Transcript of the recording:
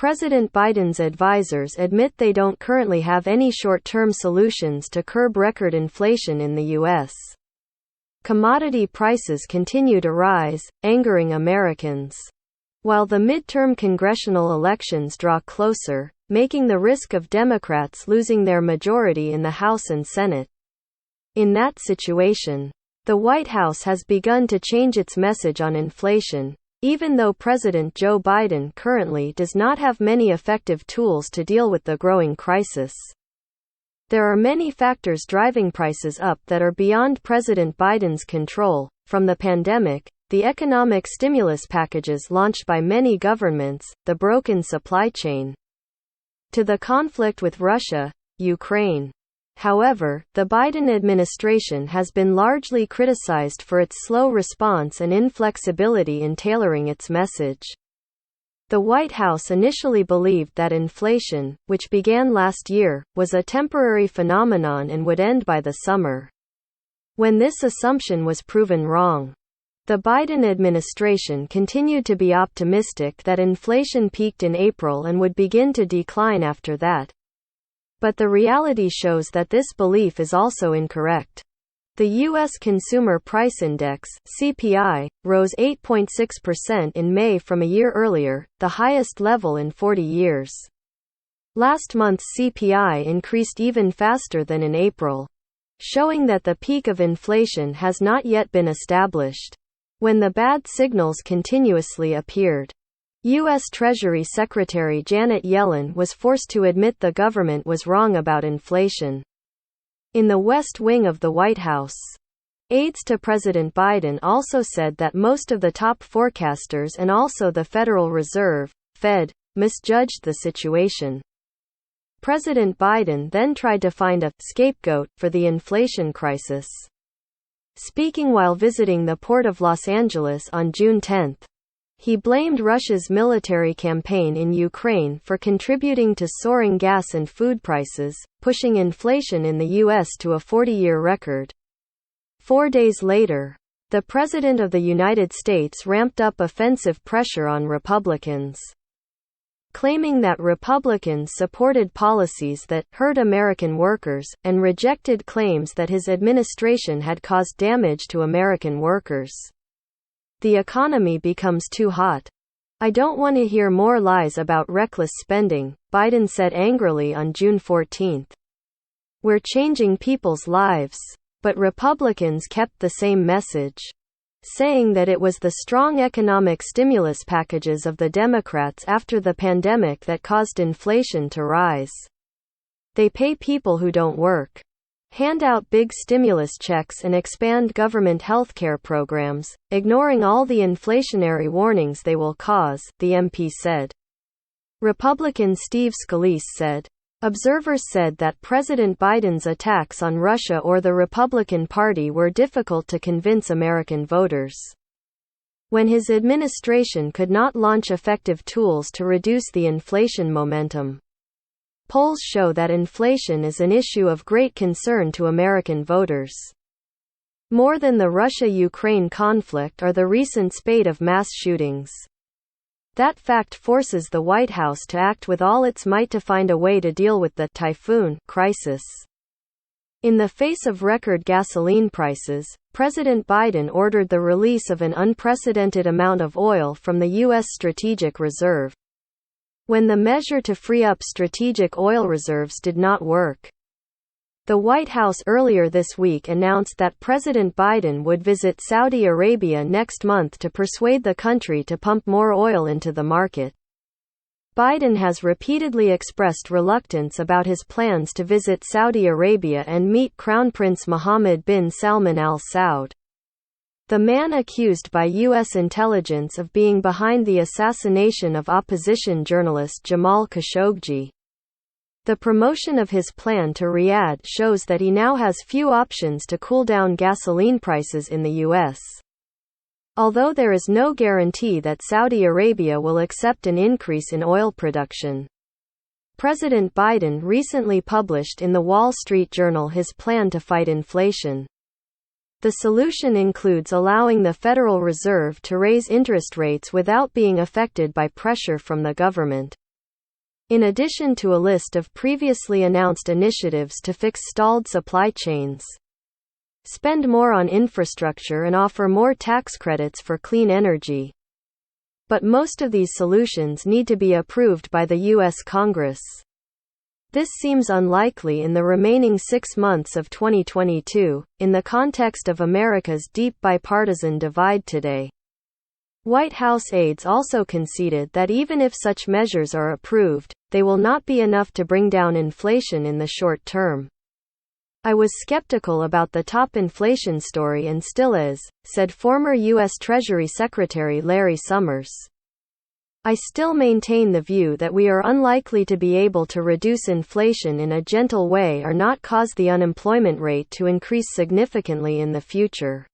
President Biden's advisors admit they don't currently have any short-term solutions to curb record inflation in the U.S. Commodity prices continue to rise, angering Americans. While the midterm congressional elections draw closer, making the risk of Democrats losing their majority in the House and Senate. In that situation, the White House has begun to change its message on inflation, even though President Joe Biden currently does not have many effective tools to deal with the growing crisis. There are many factors driving prices up that are beyond President Biden's control, from the pandemic, the economic stimulus packages launched by many governments, the broken supply chain, to the conflict with Russia, Ukraine. However, the Biden administration has been largely criticized for its slow response and inflexibility in tailoring its message. The White House initially believed that inflation, which began last year, was a temporary phenomenon and would end by the summer. When this assumption was proven wrong, the Biden administration continued to be optimistic that inflation peaked in April and would begin to decline after that. But the reality shows that this belief is also incorrect. The U.S. Consumer Price Index (CPI) rose 8.6% in May from a year earlier, the highest level in 40 years. Last month's CPI increased even faster than in April, showing that the peak of inflation has not yet been established. When the bad signals continuously appeared, U.S. Treasury Secretary Janet Yellen was forced to admit the government was wrong about inflation. In the West Wing of the White House, aides to President Biden also said that most of the top forecasters and also the Federal Reserve, Fed, misjudged the situation. President Biden then tried to find a scapegoat for the inflation crisis. Speaking while visiting the Port of Los Angeles on June 10, he blamed Russia's military campaign in Ukraine for contributing to soaring gas and food prices, pushing inflation in the U.S. to a 40-year record. 4 days later, the President of the United States ramped up offensive pressure on Republicans, claiming that Republicans supported policies that hurt American workers, and rejected claims that his administration had caused damage to American workers. The economy becomes too hot. I don't want to hear more lies about reckless spending, Biden said angrily on June 14. We're changing people's lives. But Republicans kept the same message, saying that it was the strong economic stimulus packages of the Democrats after the pandemic that caused inflation to rise. They pay people who don't work, hand out big stimulus checks and expand government healthcare programs, ignoring all the inflationary warnings they will cause, the MP said. Republican Steve Scalise said. Observers said that President Biden's attacks on Russia or the Republican Party were difficult to convince American voters. When his administration could not launch effective tools to reduce the inflation momentum. Polls show that inflation is an issue of great concern to American voters. More than the Russia-Ukraine conflict or the recent spate of mass shootings. That fact forces the White House to act with all its might to find a way to deal with the typhoon crisis. In the face of record gasoline prices, President Biden ordered the release of an unprecedented amount of oil from the U.S. Strategic Reserve. When the measure to free up strategic oil reserves did not work, the White House earlier this week announced that President Biden would visit Saudi Arabia next month to persuade the country to pump more oil into the market. Biden has repeatedly expressed reluctance about his plans to visit Saudi Arabia and meet Crown Prince Mohammed bin Salman Al Saud, the man accused by U.S. intelligence of being behind the assassination of opposition journalist Jamal Khashoggi. The promotion of his plan to Riyadh shows that he now has few options to cool down gasoline prices in the U.S. Although there is no guarantee that Saudi Arabia will accept an increase in oil production. President Biden recently published in the Wall Street Journal his plan to fight inflation. The solution includes allowing the Federal Reserve to raise interest rates without being affected by pressure from the government. in addition to a list of previously announced initiatives to fix stalled supply chains, spend more on infrastructure and offer more tax credits for clean energy. But most of these solutions need to be approved by the U.S. Congress. This seems unlikely in the remaining 6 months of 2022, in the context of America's deep bipartisan divide today. White House aides also conceded that even if such measures are approved, they will not be enough to bring down inflation in the short term. "I was skeptical about the top inflation story and still is," said former U.S. Treasury Secretary Larry Summers. "I still maintain the view that we are unlikely to be able to reduce inflation in a gentle way or not cause the unemployment rate to increase significantly in the future."